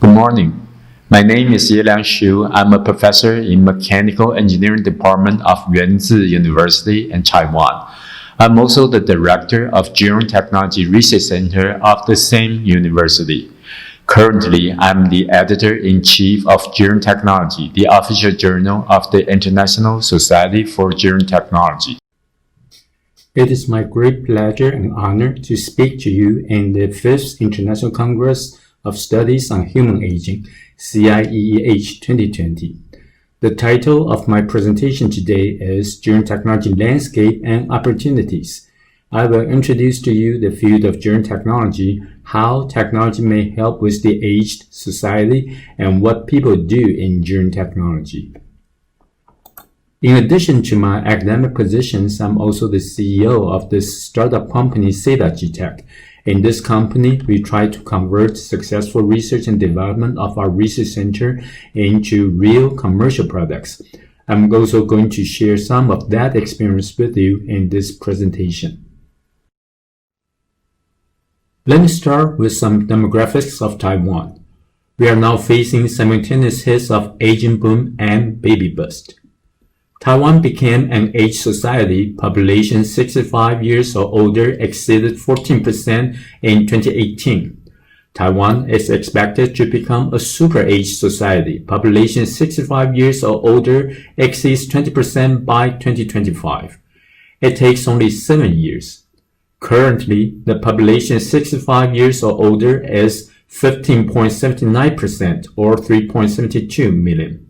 Good morning. My name is Yeh-Liang Hsu. I'm a professor in Mechanical Engineering Department of Yuan University in Taiwan. I'm also the director of Gerontechnology Research Center of the same university. Currently, I'm the editor-in-chief of Gerontechnology, the official journal of the International Society for Gerontechnology. It is my great pleasure and honor to speak to you in the 5th International Congress of Studies on Human Aging, CIEEH 2020. The title of my presentation today is Gerontechnology Landscape and Opportunities. I will introduce to you the field of gerontechnology, how technology may help with the aged society, and what people do in gerontechnology. In addition to my academic positions, I'm also the CEO of the startup company Tech. In this company, we try to convert successful research and development of our research center into real commercial products. I'm also going to share some of that experience with you in this presentation. Let me start with some demographics of Taiwan. We are now facing simultaneous hits of aging boom and baby bust. Taiwan became an aged society. Population 65 years or older exceeded 14% in 2018. Taiwan is expected to become a super aged society. Population 65 years or older exceeds 20% by 2025. It takes only 7 years. Currently, the population 65 years or older is 15.79% or 3.72 million.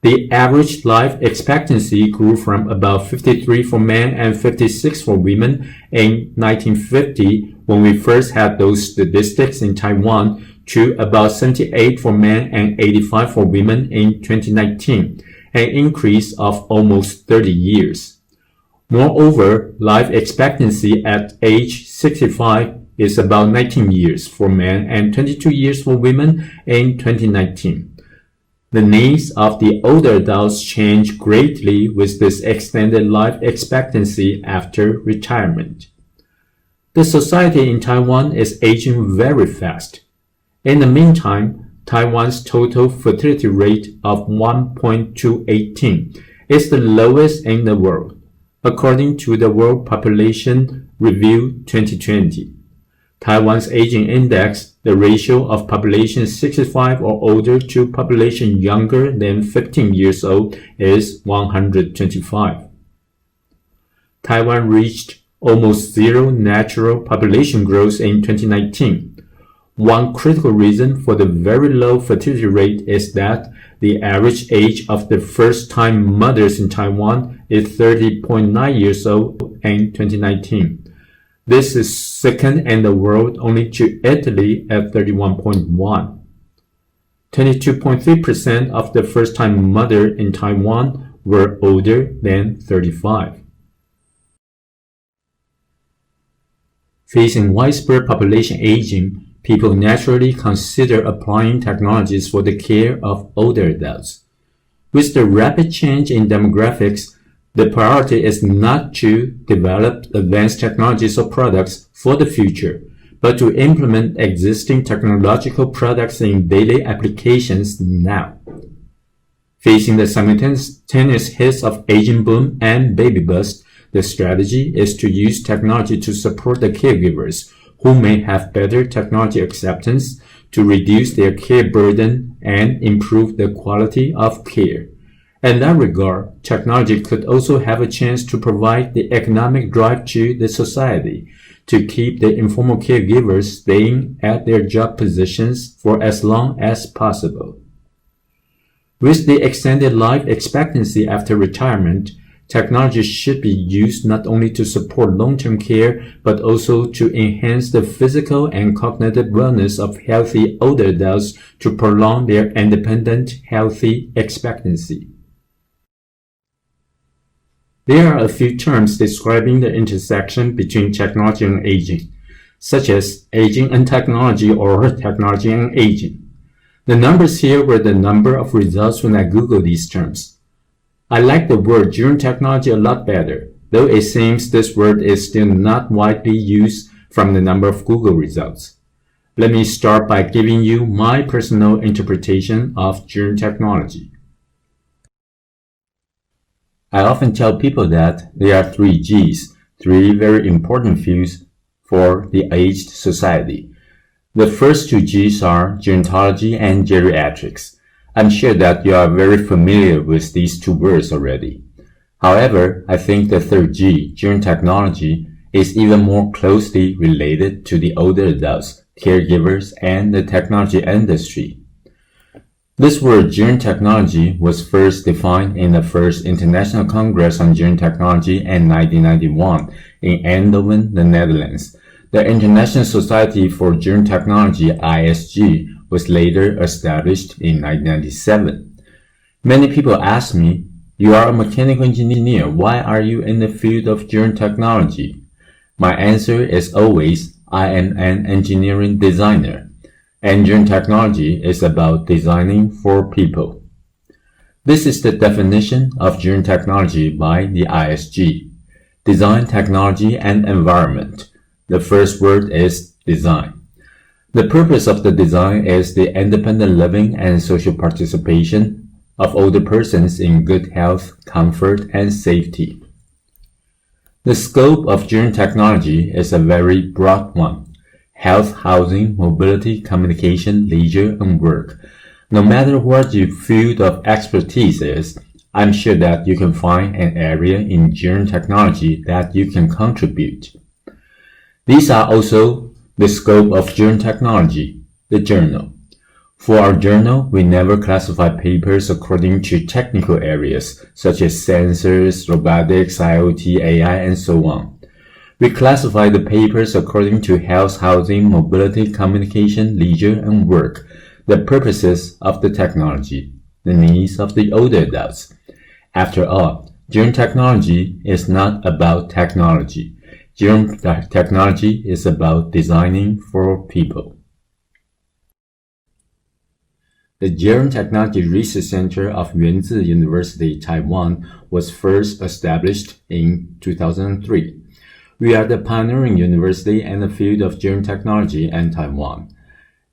The average life expectancy grew from about 53 for men and 56 for women in 1950, when we first had those statistics in Taiwan, to about 78 for men and 85 for women in 2019, an increase of almost 30 years. Moreover, life expectancy at age 65 is about 19 years for men and 22 years for women in 2019. The needs of the older adults change greatly with this extended life expectancy after retirement. The society in Taiwan is aging very fast. In the meantime, Taiwan's total fertility rate of 1.218 is the lowest in the world, according to the World Population Review 2020. Taiwan's aging index, the ratio of population 65 or older to population younger than 15 years old, is 125. Taiwan reached almost zero natural population growth in 2019. One critical reason for the very low fertility rate is that the average age of the first-time mothers in Taiwan is 30.9 years old in 2019. This is second in the world only to Italy at 31.1. 22.3% of the first-time mothers in Taiwan were older than 35. Facing widespread population aging, people naturally consider applying technologies for the care of older adults. With the rapid change in demographics, the priority is not to develop advanced technologies or products for the future, but to implement existing technological products in daily applications now. Facing the simultaneous hits of aging boom and baby bust, the strategy is to use technology to support the caregivers who may have better technology acceptance, to reduce their care burden and improve the quality of care. In that regard, technology could also have a chance to provide the economic drive to the society, to keep the informal caregivers staying at their job positions for as long as possible. With the extended life expectancy after retirement, technology should be used not only to support long-term care, but also to enhance the physical and cognitive wellness of healthy older adults to prolong their independent, healthy expectancy. There are a few terms describing the intersection between technology and aging, such as aging and technology or technology and aging. The numbers here were the number of results when I Googled these terms. I like the word gerontechnology a lot better, though it seems this word is still not widely used from the number of Google results. Let me start by giving you my personal interpretation of gerontechnology. I often tell people that there are 3 G's, 3 very important fields for the aged society. The first 2 G's are gerontology and geriatrics. I'm sure that you are very familiar with these 2 words already. However, I think the third G, gerontechnology, is even more closely related to the older adults, caregivers, and the technology industry. This word gerontechnology was first defined in the first International Congress on Gerontechnology in 1991 in Eindhoven, the Netherlands. The International Society for Gerontechnology, ISG, was later established in 1997. Many people ask me, "You are a mechanical engineer, why are you in the field of gerontechnology?" My answer is always, I am an engineering designer, and gerontechnology is about designing for people. This is the definition of gerontechnology by the ISG. Design, technology, and environment. The first word is design. The purpose of the design is the independent living and social participation of older persons in good health, comfort, and safety. The scope of gerontechnology is a very broad one. Health, housing, mobility, communication, leisure, and work. No matter what your field of expertise is, I'm sure that you can find an area in gerontechnology that you can contribute. These are also the scope of gerontechnology, the journal. For our journal, we never classify papers according to technical areas, such as sensors, robotics, IoT, AI, and so on. We classify the papers according to health, housing, mobility, communication, leisure, and work, the purposes of the technology, the needs of the older adults. After all, gerontechnology is not about technology. Gerontechnology is about designing for people. The Gerontechnology Research Center of Yuan University, Taiwan, was first established in 2003. We are the pioneering university in the field of gerontechnology in Taiwan.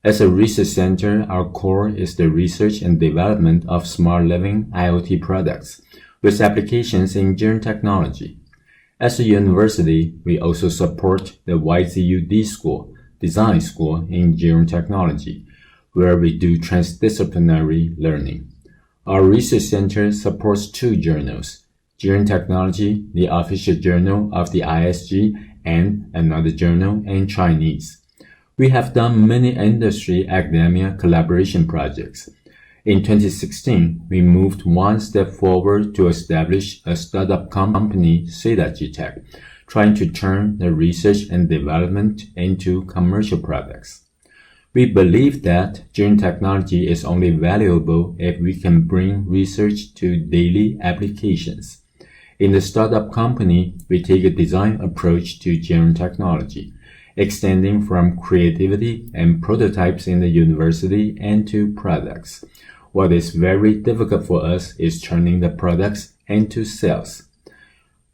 As a research center, our core is the research and development of smart living IoT products, with applications in gerontechnology. As a university, we also support the YZUD School, Design School in Gerontechnology, where we do transdisciplinary learning. Our research center supports 2 journals, Gerontechnology, the official journal of the ISG, and another journal in Chinese. We have done many industry-academia collaboration projects. In 2016, we moved one step forward to establish a startup company, Synergy, trying to turn the research and development into commercial products. We believe that gerontechnology is only valuable if we can bring research to daily applications. In the startup company, we take a design approach to gerontechnology, extending from creativity and prototypes in the university into products. What is very difficult for us is turning the products into sales.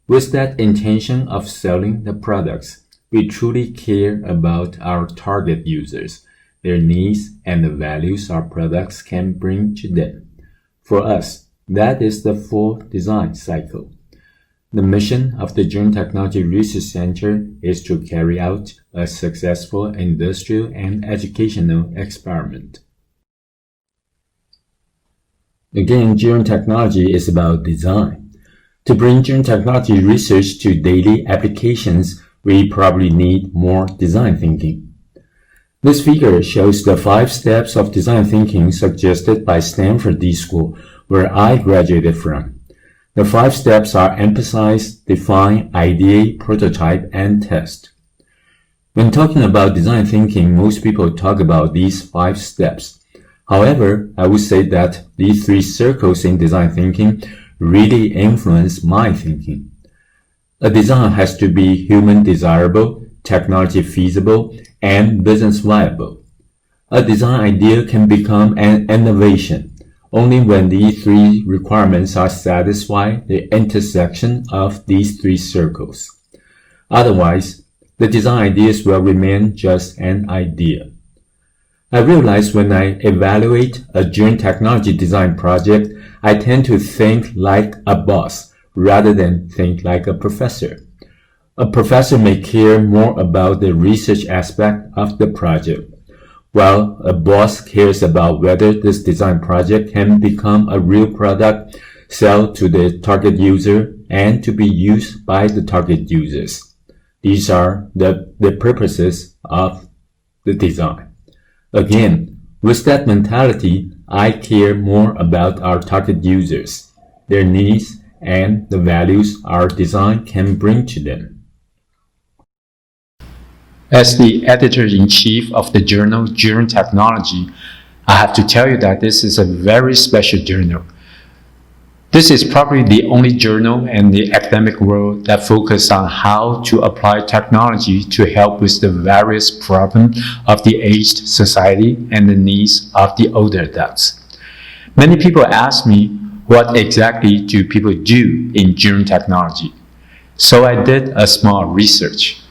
With that intention of selling the products, we truly care about our target users, their needs, and the values our products can bring to them. For us, that is the full design cycle. The mission of the Gerontechnology Research Center is to carry out a successful industrial and educational experiment. Again, gerontechnology is about design. To bring gerontechnology research to daily applications, we probably need more design thinking. This figure shows the 5 steps of design thinking suggested by Stanford D School, where I graduated from. The 5 steps are emphasize, define, ideate, prototype, and test. When talking about design thinking, most people talk about these 5 steps. However, I would say that these 3 circles in design thinking really influence my thinking. A design has to be human desirable, technology feasible, and business viable. A design idea can become an innovation only when these 3 requirements are satisfied, the intersection of these 3 circles. Otherwise, the design ideas will remain just an idea. I realize when I evaluate a gerontechnology design project, I tend to think like a boss rather than think like a professor. A professor may care more about the research aspect of the project, while a boss cares about whether this design project can become a real product, sell to the target user, and to be used by the target users. These are the purposes of the design. Again, with that mentality, I care more about our target users, their needs, and the values our design can bring to them. As the editor-in-chief of the journal Gerontechnology, I have to tell you that this is a very special journal. This is probably the only journal in the academic world that focuses on how to apply technology to help with the various problems of the aged society and the needs of the older adults. Many people ask me, what exactly do people do in gerontechnology? So I did a small research.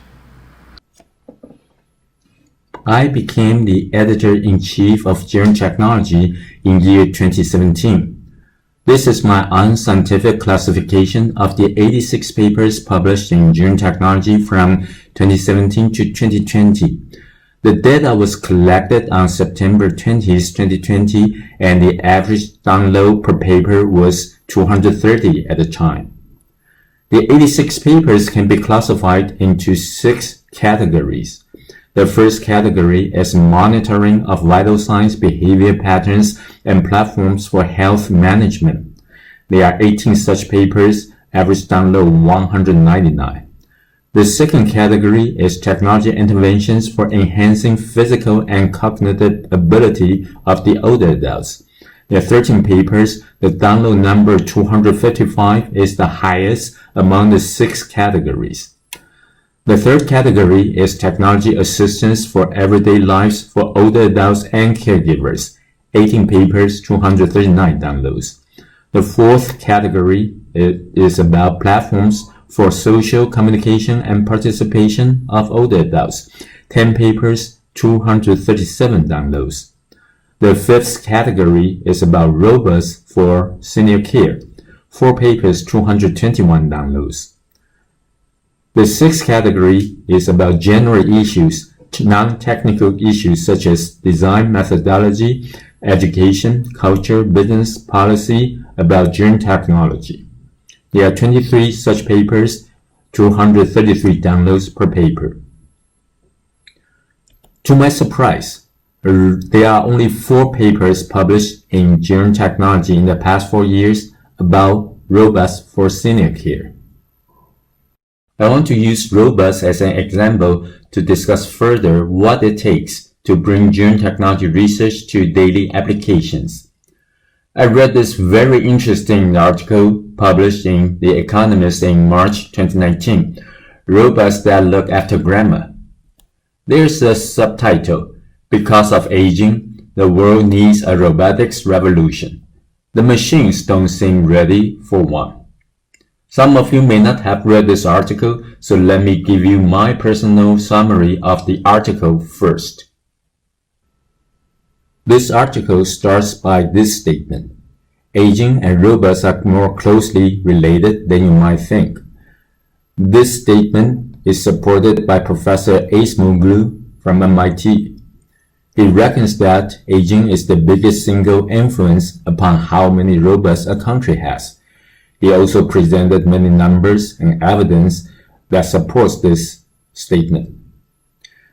I became the editor-in-chief of Gerontechnology in year 2017. This is my unscientific classification of the 86 papers published in Gerontechnology from 2017 to 2020. The data was collected on September 20, 2020, and the average download per paper was 230 at the time. The 86 papers can be classified into 6 categories. The first category is monitoring of vital signs, behavior patterns, and platforms for health management. There are 18 such papers, average download 199. The second category is technology interventions for enhancing physical and cognitive ability of the older adults. There are 13 papers. The download number 255 is the highest among the 6 categories. The third category is technology assistance for everyday lives for older adults and caregivers, 18 papers, 239 downloads. The fourth category is about platforms for social communication and participation of older adults, 10 papers, 237 downloads. The fifth category is about robots for senior care, 4 papers, 221 downloads. The sixth category is about general issues, non-technical issues such as design methodology, education, culture, business, policy, about gerontechnology. There are 23 such papers, 233 downloads per paper. To my surprise, there are only 4 papers published in gerontechnology in the past 4 years about robots for senior care. I want to use robots as an example to discuss further what it takes to bring gerontechnology research to daily applications. I read this very interesting article published in The Economist in March 2019, Robots That Look After Grandma. There's a subtitle, Because of Aging, the World Needs a Robotics Revolution. The machines don't seem ready for one. Some of you may not have read this article, so let me give you my personal summary of the article first. This article starts by this statement. Aging and robots are more closely related than you might think. This statement is supported by Professor Acemoglu from MIT. He reckons that aging is the biggest single influence upon how many robots a country has. He also presented many numbers and evidence that supports this statement.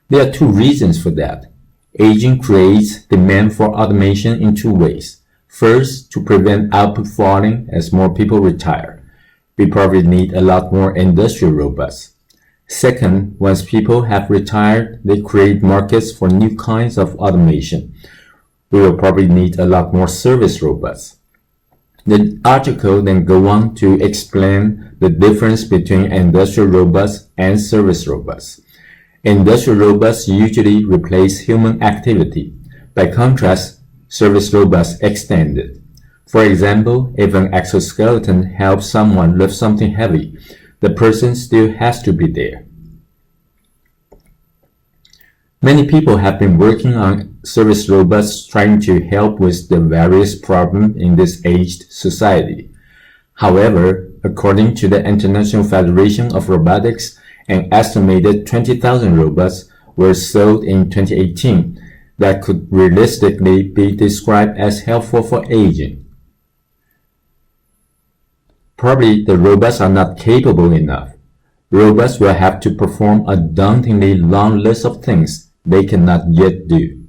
There are 2 reasons for that. Aging creates demand for automation in 2 ways. First, to prevent output falling as more people retire. We probably need a lot more industrial robots. Second, once people have retired, they create markets for new kinds of automation. We will probably need a lot more service robots. The article then goes on to explain the difference between industrial robots and service robots. Industrial robots usually replace human activity. By contrast, service robots extend it. For example, if an exoskeleton helps someone lift something heavy, the person still has to be there. Many people have been working on service robots trying to help with the various problems in this aged society. However, according to the International Federation of Robotics, an estimated 20,000 robots were sold in 2018 that could realistically be described as helpful for aging. Probably the robots are not capable enough. Robots will have to perform a dauntingly long list of things they cannot yet do.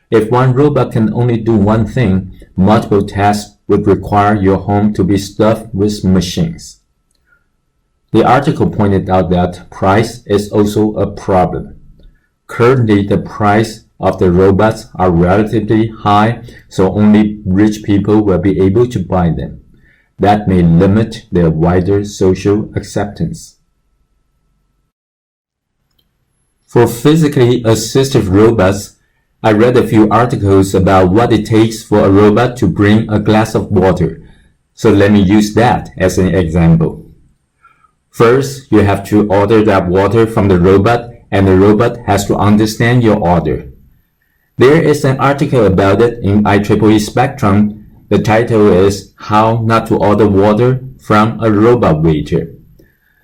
If one robot can only do one thing, multiple tasks would require your home to be stuffed with machines. The article pointed out that price is also a problem. Currently, the price of the robots are relatively high, so only rich people will be able to buy them. That may limit their wider social acceptance. For physically assistive robots, I read a few articles about what it takes for a robot to bring a glass of water, so let me use that as an example. First, you have to order that water from the robot, and the robot has to understand your order. There is an article about it in IEEE Spectrum. The title is How Not to Order Water from a Robot Waiter.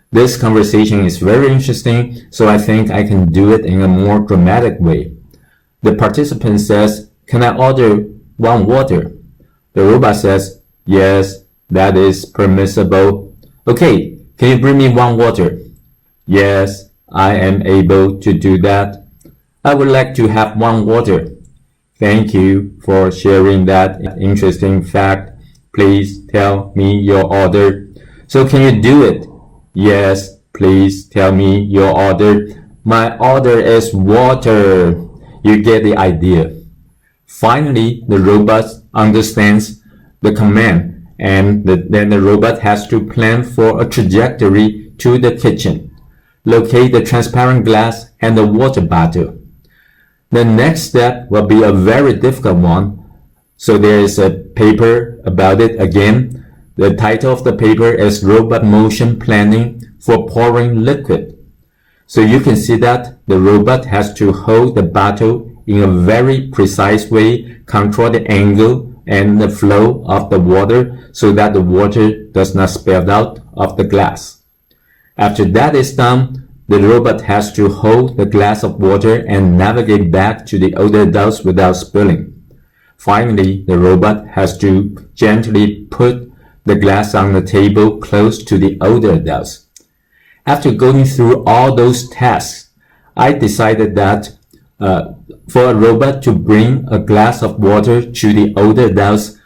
This conversation is very interesting, so I think I can do it in a more dramatic way. The participant says, "Can I order one water?" The robot says, "Yes, that is permissible." "Okay, can you bring me one water?" "Yes, I am able to do that." "I would like to have one water." "Thank you for sharing that interesting fact. Please tell me your order." "So can you do it?" "Yes, please tell me your order." "My order is water." You get the idea. Finally, the robot understands the command, and then the robot has to plan for a trajectory to the kitchen, locate the transparent glass and the water bottle. The next step will be a very difficult one, so there is a paper about it again. The title of the paper is Robot Motion Planning for Pouring Liquid. So you can see that the robot has to hold the bottle in a very precise way, control the angle and the flow of the water so that the water does not spill out of the glass. After that is done, the robot has to hold the glass of water and navigate back to the older adults without spilling. Finally, the robot has to gently put the glass on the table close to the older adults. After going through all those tasks, I decided that for a robot to bring a glass of water to the older adults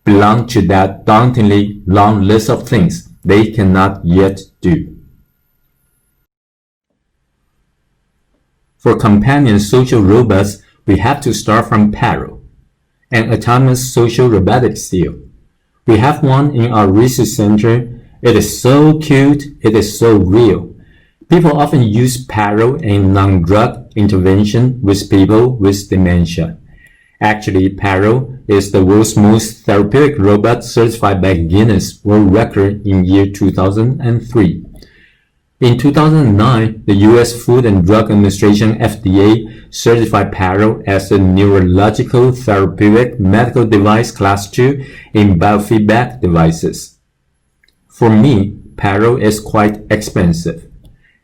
belong to that dauntingly long list of things they cannot yet do. For companion social robots, we have to start from Paro, an autonomous social robotic seal. We have one in our research center. It is so cute, it is so real. People often use Paro in non-drug intervention with people with dementia. Actually, Paro is the world's most therapeutic robot certified by Guinness World Record in year 2003. In 2009, the U.S. Food and Drug Administration FDA certified Paro as a neurological therapeutic medical device class 2 in biofeedback devices. For me, Paro is quite expensive.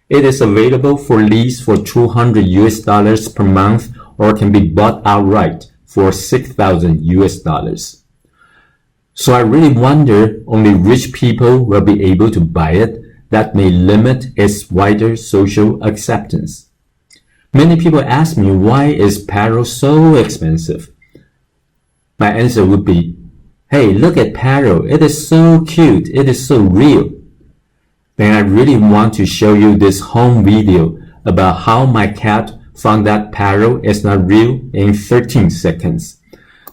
It is available for lease for $200 per month or can be bought outright for $6,000. So I really wonder only rich people will be able to buy it. That may limit its wider social acceptance. Many people ask me, why is Paro so expensive? My answer would be, hey, look at Paro. It is so cute. It is so real. Then I really want to show you this home video about how my cat found that Paro is not real in 13 seconds.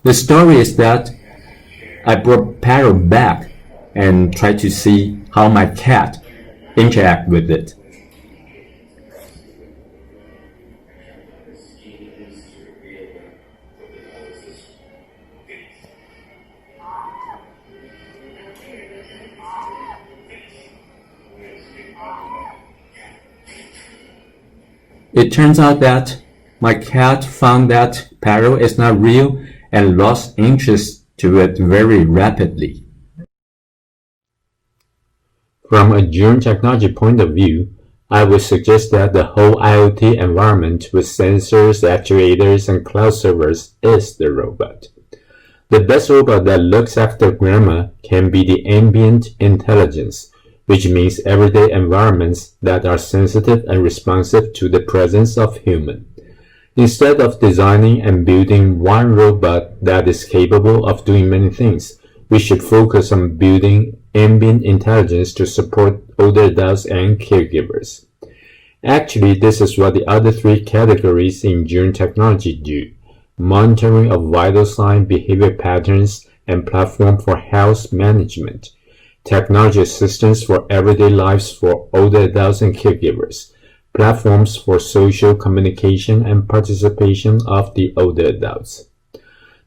The story is that I brought Paro back and tried to see how my cat interact with it. It turns out that My cat found that parrot is not real and lost interest to it very rapidly. From a gerontechnology point of view, I would suggest that the whole IoT environment with sensors, actuators, and cloud servers is the robot. The best robot that looks after grandma can be the ambient intelligence, which means everyday environments that are sensitive and responsive to the presence of human. Instead of designing and building one robot that is capable of doing many things, we should focus on building ambient intelligence to support older adults and caregivers. Actually, this is what the other three categories in gerontechnology do: monitoring of vital sign behavior patterns and platform for health management, technology assistance for everyday lives for older adults and caregivers, platforms for social communication and participation of the older adults.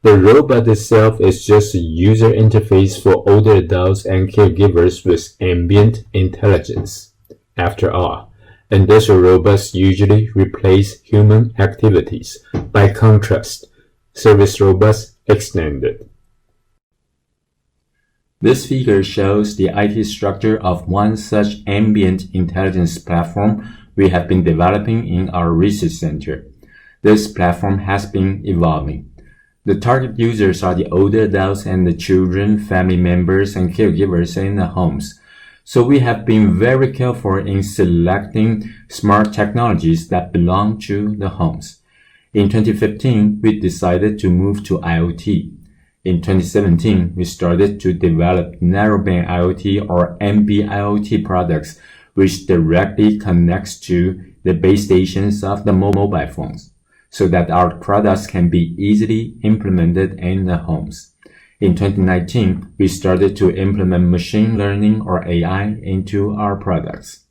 The robot itself is just a user interface for older adults and caregivers with ambient intelligence. After all, industrial robots usually replace human activities. By contrast, service robots extend it. This figure shows the IT structure of one such ambient intelligence platform we have been developing in our research center. This platform has been evolving. The target users are the older adults and the children, family members, and caregivers in the homes. So we have been very careful in selecting smart technologies that belong to the homes. In 2015, we decided to move to IoT. In 2017, we started to develop narrowband IoT or NB-IoT products, which directly connects to the base stations of the mobile phones, so that our products can be easily implemented in the homes. In 2019, we started to implement machine learning or AI into our products.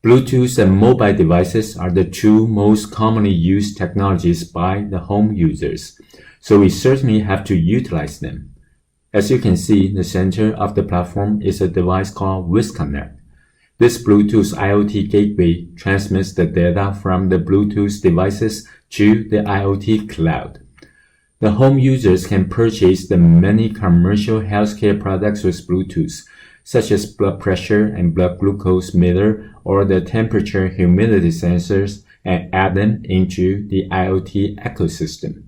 Bluetooth and mobile devices are the two most commonly used technologies by the home users, so we certainly have to utilize them. As you can see, the center of the platform is a device called WhisConnect. This Bluetooth IoT gateway transmits the data from the Bluetooth devices to the IoT cloud. The home users can purchase the many commercial healthcare products with Bluetooth, such as blood pressure and blood glucose meter or the temperature humidity sensors, and add them into the IoT ecosystem.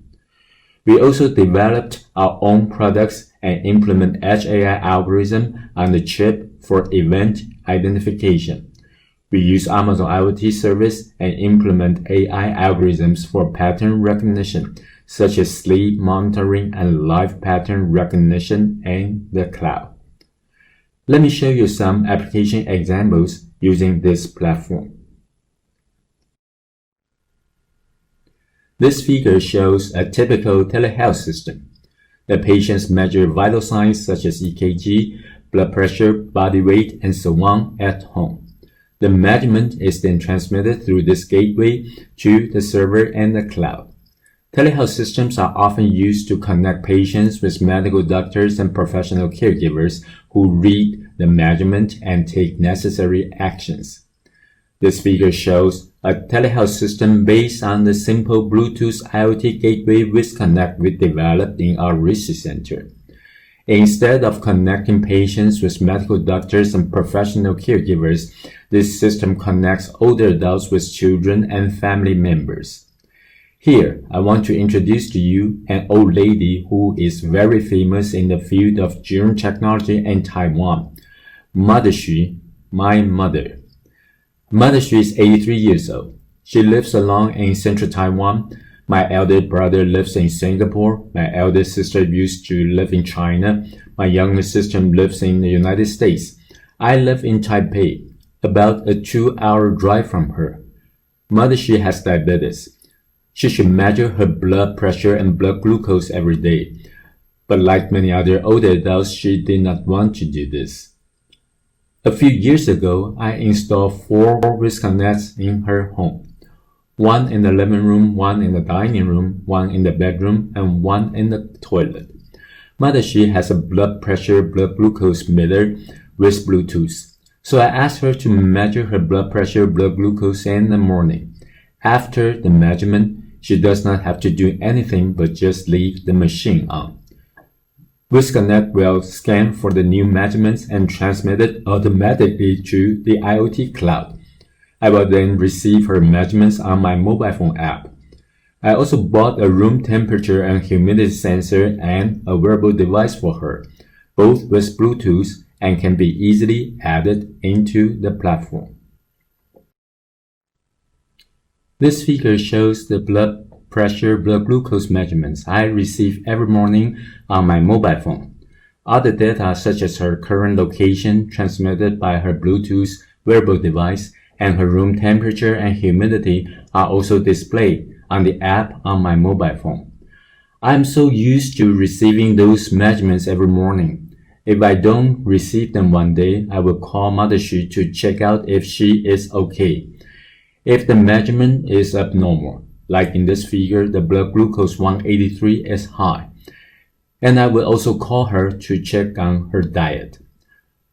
We also developed our own products and implement Edge AI algorithm on the chip for event identification. We use Amazon IoT service and implement AI algorithms for pattern recognition, such as sleep monitoring and live pattern recognition in the cloud. Let me show you some application examples using this platform. This figure shows a typical telehealth system. The patients measure vital signs such as EKG, blood pressure, body weight, and so on at home. The measurement is then transmitted through this gateway to the server and the cloud. Telehealth systems are often used to connect patients with medical doctors and professional caregivers who read the measurement and take necessary actions. This figure shows a telehealth system based on the simple Bluetooth IoT gateway WhisConnect we developed in our research center. Instead of connecting patients with medical doctors and professional caregivers, this system connects older adults with children and family members. Here, I want to introduce to you an old lady who is very famous in the field of gerontechnology in Taiwan. Mother Xu, my mother. Mother Xu is 83 years old. She lives alone in central Taiwan. My elder brother lives in Singapore. My elder sister used to live in China. My younger sister lives in the United States. I live in Taipei, about a 2-hour drive from her. Mother Xu has diabetes. She should measure her blood pressure and blood glucose every day. But like many other older adults, she did not want to do this. A few years ago, I installed 4 WhisConnects in her home. 1 in the living room, 1 in the dining room, 1 in the bedroom, and 1 in the toilet. Mother Xu has a blood pressure, blood glucose meter with Bluetooth. So I asked her to measure her blood pressure, blood glucose in the morning. After the measurement, she does not have to do anything but just leave the machine on. WhisConnect will scan for the new measurements and transmit it automatically to the IoT cloud. I will then receive her measurements on my mobile phone app. I also bought a room temperature and humidity sensor and a wearable device for her, both with Bluetooth and can be easily added into the platform. This figure shows the blood pressure, blood glucose measurements I receive every morning on my mobile phone. Other data such as her current location transmitted by her Bluetooth wearable device and her room temperature and humidity are also displayed on the app on my mobile phone. I am so used to receiving those measurements every morning. If I don't receive them one day, I will call Mother Xu to check out if she is okay. If the measurement is abnormal, like in this figure, the blood glucose 183 is high, and I will also call her to check on her diet.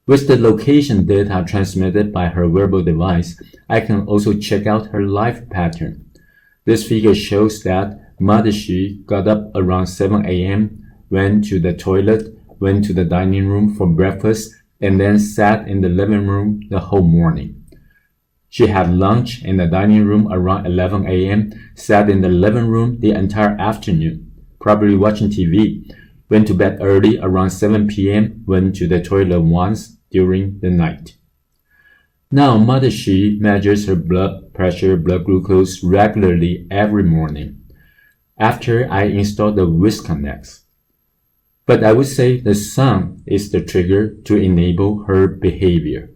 With the location data transmitted by her wearable device, I can also check out her life pattern. This figure shows that Mother Xu got up around 7 a.m., went to the toilet, went to the dining room for breakfast, and then sat in the living room the whole morning. She had lunch in the dining room around 11 a.m., sat in the living room the entire afternoon, probably watching TV, went to bed early around 7 p.m., went to the toilet once during the night. Now, Mother Xu measures her blood pressure, blood glucose regularly every morning after I install the WhisConnect. But I would say the sun is the trigger to enable her behavior.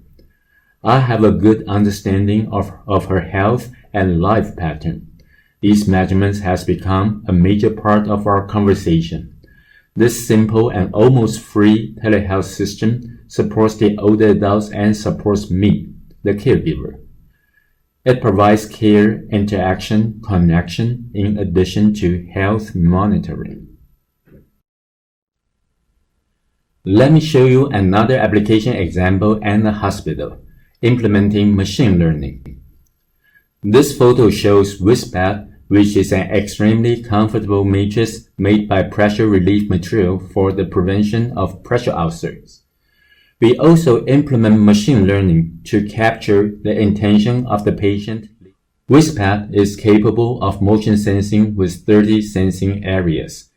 I have a good understanding of her health and life pattern. These measurements has become a major part of our conversation. This simple and almost free telehealth system supports the older adults and supports me, the caregiver. It provides care, interaction, connection, in addition to health monitoring. Let me show you another application example in a hospital, implementing machine learning. This photo shows WhisPad, which is an extremely comfortable mattress made by pressure relief material for the prevention of pressure ulcers. We also implement machine learning to capture the intention of the patient. WhisPad is capable of motion sensing with 30 sensing areas.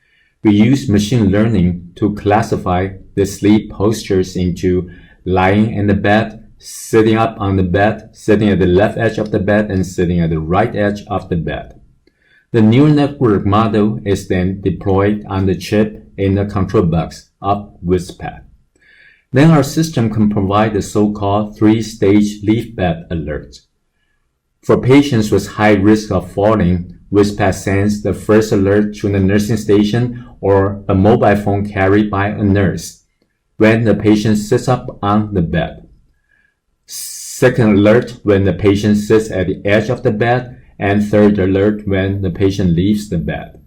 We use machine learning to classify the sleep postures into lying in the bed, sitting up on the bed, sitting at the left edge of the bed, and sitting at the right edge of the bed. The neural network model is then deployed on the chip in the control box of WhisPad. Then our system can provide the so-called 3-stage leaf bed alert. For patients with high risk of falling, WhisPad sends the first alert to the nursing station or a mobile phone carried by a nurse when the patient sits up on the bed. Second alert when the patient sits at the edge of the bed, and third alert when the patient leaves the bed.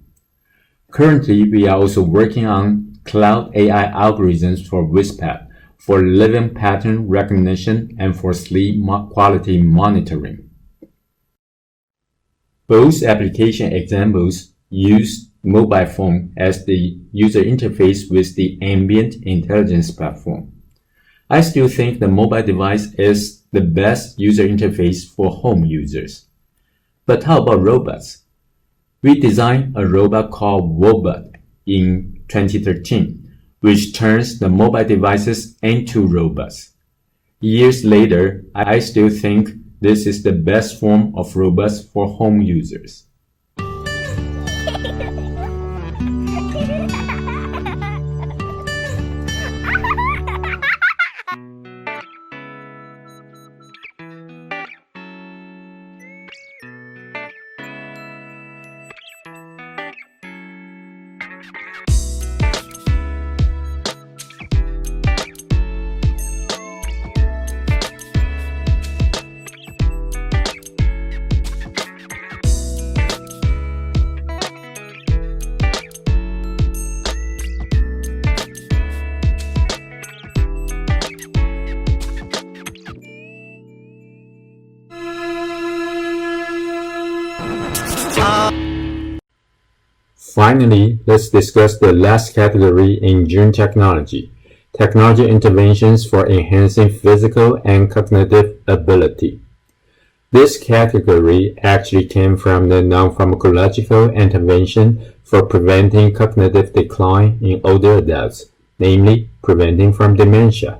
Currently, we are also working on cloud AI algorithms for WhisPad, for living pattern recognition, and for sleep quality monitoring. Both application examples use mobile phone as the user interface with the ambient intelligence platform. I still think the mobile device is the best user interface for home users. But how about robots? We designed a robot called Wobot in 2013, which turns the mobile devices into robots. Years later, I still think this is the best form of robots for home users. Finally, let's discuss the last category in Gerontechnology: technology interventions for enhancing physical and cognitive ability. This category actually came from the non-pharmacological intervention for preventing cognitive decline in older adults, namely preventing from dementia.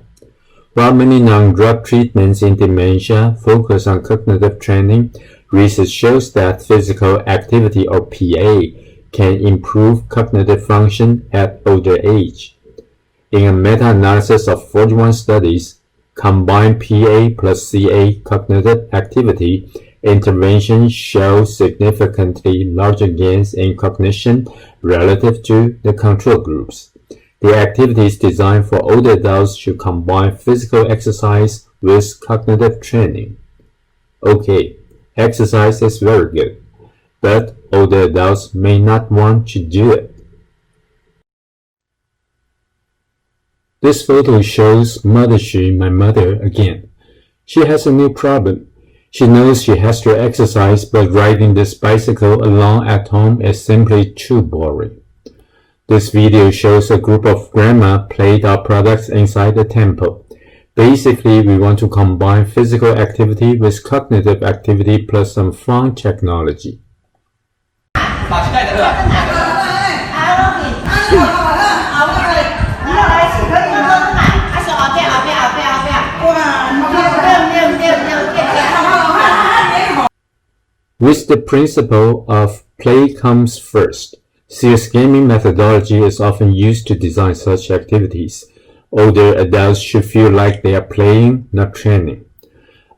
While many non-drug treatments in dementia focus on cognitive training, research shows that physical activity, or PA, can improve cognitive function at older age. In a meta-analysis of 41 studies, combined PA plus CA cognitive activity interventions show significantly larger gains in cognition relative to the control groups. The activities designed for older adults should combine physical exercise with cognitive training. Okay, exercise is very good, but older adults may not want to do it. This photo shows Mother Xu, my mother, again. She has a new problem. She knows she has to exercise, but riding this bicycle alone at home is simply too boring. This video shows a group of grandma played our products inside the temple. Basically, we want to combine physical activity with cognitive activity plus some fun technology. With the principle of play comes first, CS gaming methodology is often used to design such activities. Older adults should feel like they are playing, not training.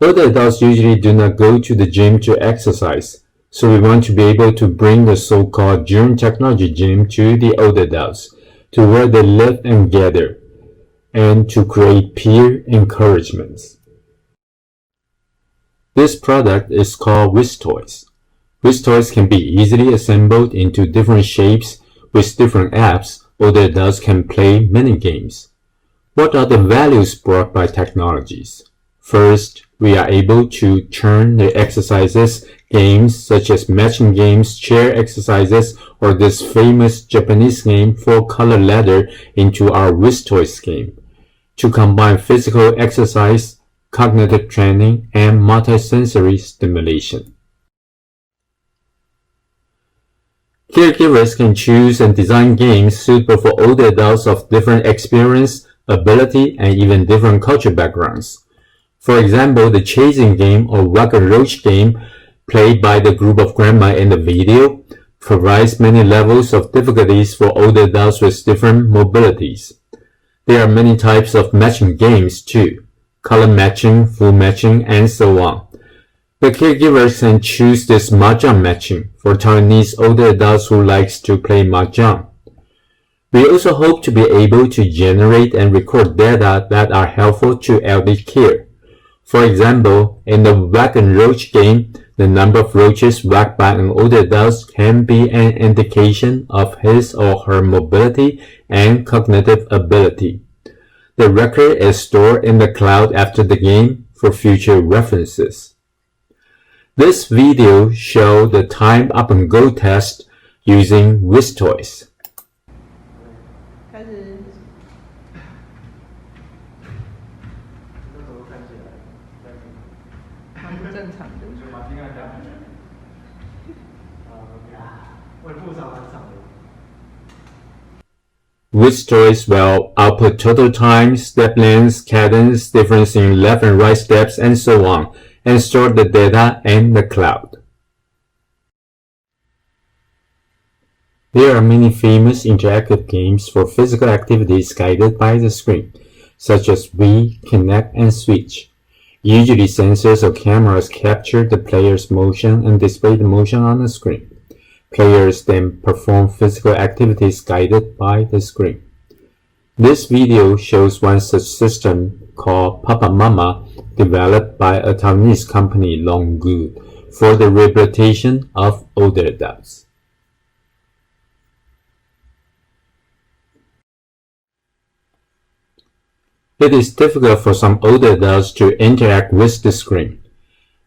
Older adults usually do not go to the gym to exercise, so we want to be able to bring the so-called Gerontechnology gym to the older adults, to where they live and gather, and to create peer encouragements. This product is called WizToys. WizToys can be easily assembled into different shapes. With different apps, older adults can play many games. What are the values brought by technologies? First, we are able to turn the exercises, games such as matching games, chair exercises, or this famous Japanese game 4-color ladder into our WizToys game, to combine physical exercise, cognitive training, and multisensory stimulation. Caregivers can choose and design games suitable for older adults of different experience, ability, and even different cultural backgrounds. For example, the chasing game or whack and roach game played by the group of grandma in the video provides many levels of difficulties for older adults with different mobilities. There are many types of matching games too, color matching, full matching, and so on. The caregivers can choose this mahjong matching for Taiwanese older adults who likes to play mahjong. We also hope to be able to generate and record data that are helpful to elderly care. For example, in the whack and roach game, the number of roaches whacked by an older adult can be an indication of his or her mobility and cognitive ability. The record is stored in the cloud after the game for future references. This video shows the time up and go test using WizToys. WizToys will output total time, step length, cadence, difference in left and right steps, and so on, and store the data in the cloud. There are many famous interactive games for physical activities guided by the screen, such as Wii, Kinect, and Switch. Usually sensors or cameras capture the player's motion and display the motion on the screen. Players then perform physical activities guided by the screen. This video shows one such system called Papa Mama, developed by a Taiwanese company long ago for the rehabilitation of older adults. It is difficult for some older adults to interact with the screen.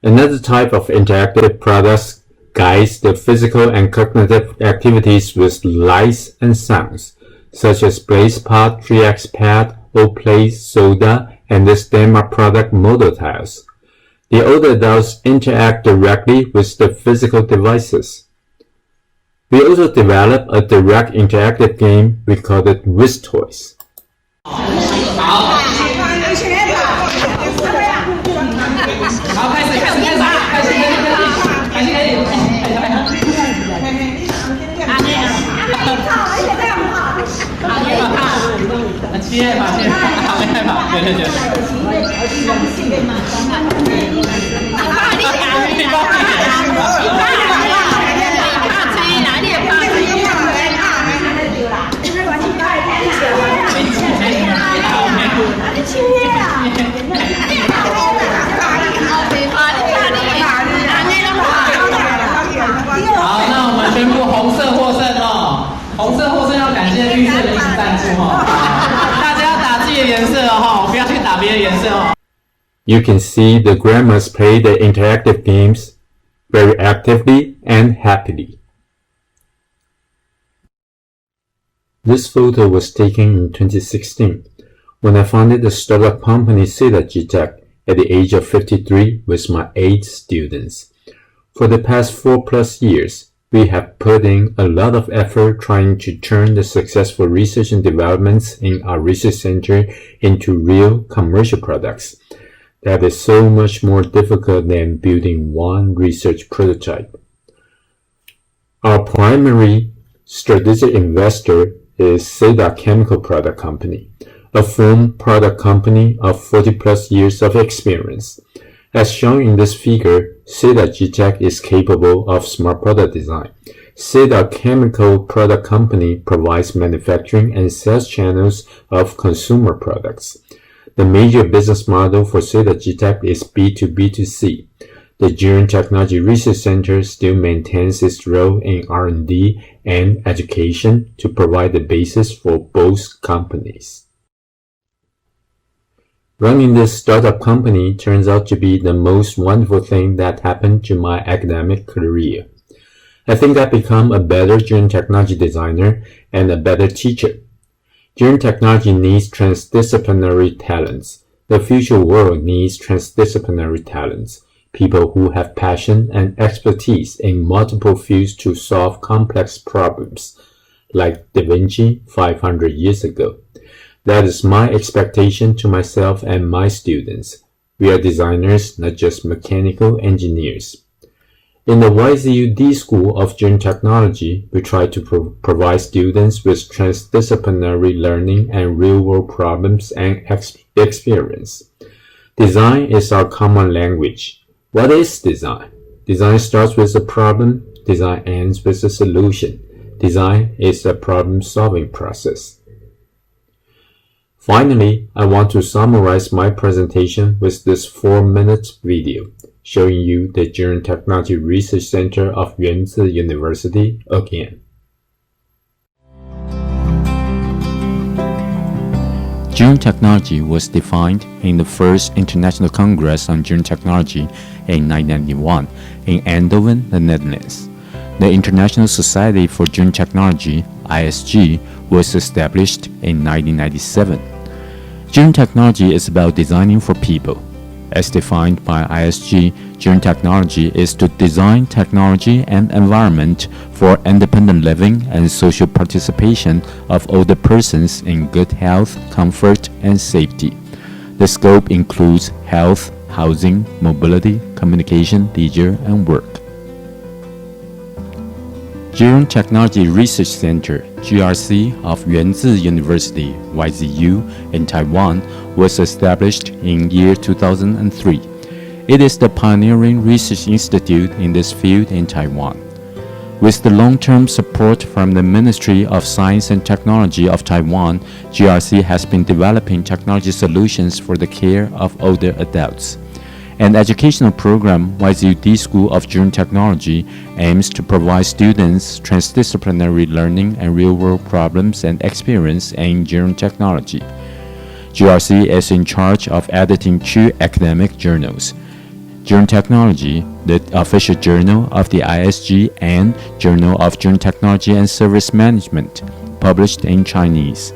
Another type of interactive products guides the physical and cognitive activities with lights and sounds, such as Blaze Pod, 3X Pad, O-Play, Soda, and the Stemma product model tiles. The older adults interact directly with the physical devices. We also developed a direct interactive game we called it Whiz Toys. You can see the grandmas play the interactive games very actively and happily. This photo was taken in 2016 when I founded the startup company Gerontech at the age of 53 with my 8 students. For the past 4+ years, we have put in a lot of effort trying to turn the successful research and developments in our research center into real commercial products. That is so much more difficult than building one research prototype. Our primary strategic investor is Seda Chemical Product Company, a foam product company of 40+ years of experience. As shown in this figure, Gerontech is capable of smart product design. Seda Chemical Product Company provides manufacturing and sales channels of consumer products. The major business model for Gerontech is B2B2C. The Gerontechnology Research Center still maintains its role in R&D and education to provide the basis for both companies. Running this startup company turns out to be the most wonderful thing that happened to my academic career. I think I've become a better Gerontechnology designer and a better teacher. Gerontechnology needs transdisciplinary talents. The future world needs transdisciplinary talents, people who have passion and expertise in multiple fields to solve complex problems, like Da Vinci 500 years ago. That is my expectation to myself and my students. We are designers, not just mechanical engineers. In the YZUD School of Gerontechnology, we try to provide students with transdisciplinary learning and real-world problems and experience. Design is our common language. What is design? Design starts with a problem. Design ends with a solution. Design is a problem-solving process. Finally, I want to summarize my presentation with this 4-minute video showing you the Gerontechnology Research Center of Yuan University again. Gerontechnology was defined in the first International Congress on Gerontechnology in 1991 in Eindhoven, the Netherlands. The International Society for Gerontechnology, ISG, was established in 1997. Gerontechnology is about designing for people. As defined by ISG, Gerontechnology is to design technology and environment for independent living and social participation of older persons in good health, comfort, and safety. The scope includes health, housing, mobility, communication, leisure, and work. Gerontechnology Research Center, GRC, of Yuan University, YZU, in Taiwan was established in year 2003. It is the pioneering research institute in this field in Taiwan. With the long-term support from the Ministry of Science and Technology of Taiwan, GRC has been developing technology solutions for the care of older adults. An educational program, YZUD School of Gerontechnology, aims to provide students transdisciplinary learning and real-world problems and experience in gerontechnology. GRC is in charge of editing 2 academic journals. Gerontechnology, the official journal of the ISG and Journal of Gerontechnology and Service Management, published in Chinese.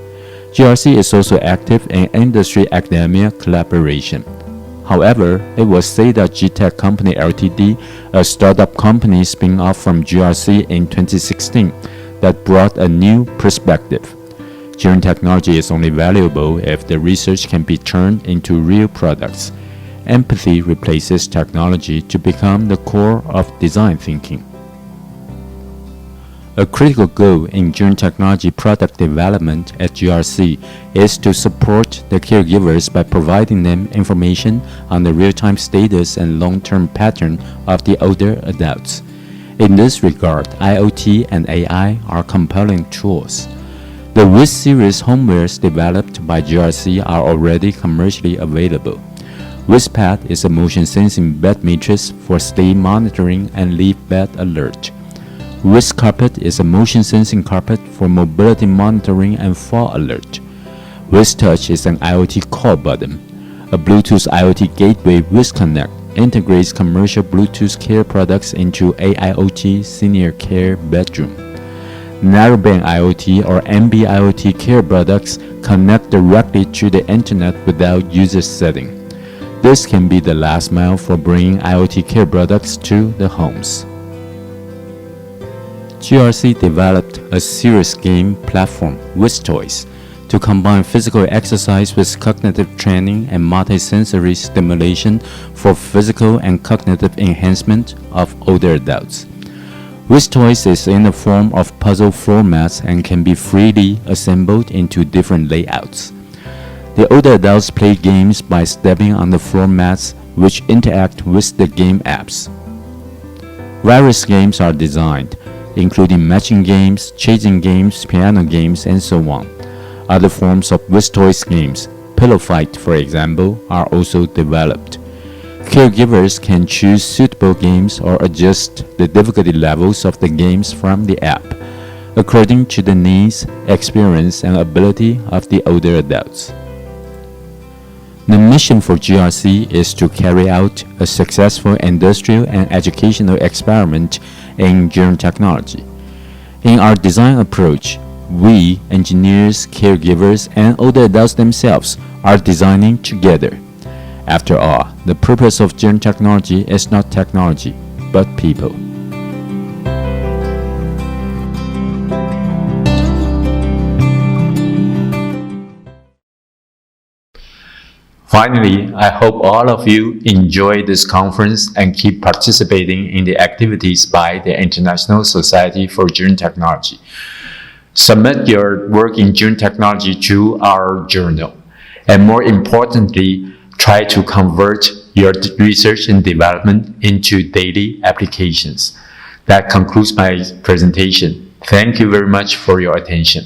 GRC is also active in industry-academia collaboration. However, it was said that G-Tech Company Ltd, a startup company spin-off from GRC in 2016, that brought a new perspective. Gerontechnology is only valuable if the research can be turned into real products. Empathy replaces technology to become the core of design thinking. A critical goal in gerontechnology product development at GRC is to support the caregivers by providing them information on the real-time status and long-term pattern of the older adults. In this regard, IoT and AI are compelling tools. The WIS series homewares developed by GRC are already commercially available. WISPad is a motion-sensing bed mattress for stay monitoring and leave bed alert. WIS Carpet is a motion-sensing carpet for mobility monitoring and fall alert. WIS Touch is an IoT call button. A Bluetooth IoT gateway WIS Connect integrates commercial Bluetooth care products into AIoT senior care bedroom. Narrowband IoT or NB-IoT care products connect directly to the internet without user setting. This can be the last mile for bringing IoT care products to the homes. GRC developed a serious game platform, WIS-Toys, to combine physical exercise with cognitive training and multisensory stimulation for physical and cognitive enhancement of older adults. WIS-Toys is in the form of puzzle floor mats and can be freely assembled into different layouts. The older adults play games by stepping on the floor mats, which interact with the game apps. Various games are designed, including matching games, chasing games, piano games, and so on. Other forms of WIS-Toys games, Pillow Fight for example, are also developed. Caregivers can choose suitable games or adjust the difficulty levels of the games from the app, according to the needs, experience, and ability of the older adults. The mission for GRC is to carry out a successful industrial and educational experiment in gerontechnology. In our design approach, we, engineers, caregivers, and older adults themselves, are designing together. After all, the purpose of gerontechnology is not technology, but people. Finally, I hope all of you enjoy this conference and keep participating in the activities by the International Society for Gerontechnology. Submit your work in gerontechnology to our journal, and more importantly, try to convert your research and development into daily applications. That concludes my presentation. Thank you very much for your attention.